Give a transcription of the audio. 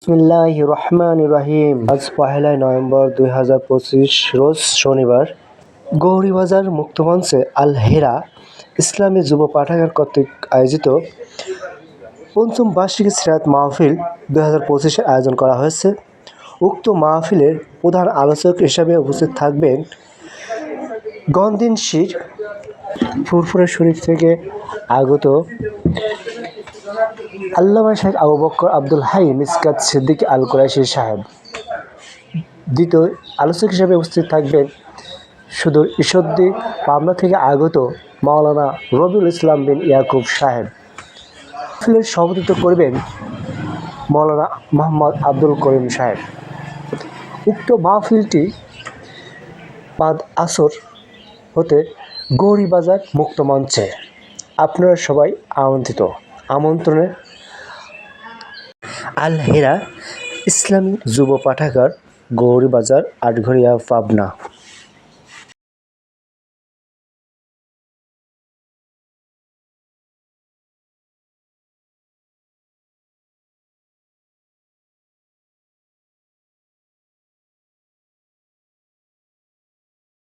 বিসমিল্লাহির রহমানির রহিম। আজ ১লা নভেম্বর ২০২৫ রোজ শনিবার। গৌরীবাজার মুক্তমঞ্চে আল হেরা ইসলামী যুব পাঠাগার কর্তৃক আয়োজিত পঞ্চম বার্ষিক সিরাত মাহফিল ২০২৫-এর আয়োজন করা হয়েছে। উক্ত মাহফিলের প্রধান আলোচক হিসেবে উপস্থিত থাকবেন গন্দিনশির ফুরফুরা শরীফ থেকে আগত আল্লামা শেখ আবু বকর আব্দুল হাই মিসকাত সিদ্দিকী আল কুরাইশি সাহেব। দ্বিতীয় আলোচক হিসেবে উপস্থিত থাকবেন সুদূর ঈশ্বরদী পাবনা থেকে আগত মাওলানা রবিউল ইসলাম বিন ইয়াকুব সাহেব। মাহফিলের সভাপতিত্ব করবেন মাওলানা মোহাম্মদ আব্দুল করিম সাহেব। উক্ত মাহফিলটি বাদ আসর হতে গৌরীবাজার মুক্তমঞ্চে। আপনারা সবাই আমন্ত্রণে আল হেরা ইসলামী যুব পাঠাগার, গৌরীবাজার, আটঘরিয়া, পাবনা।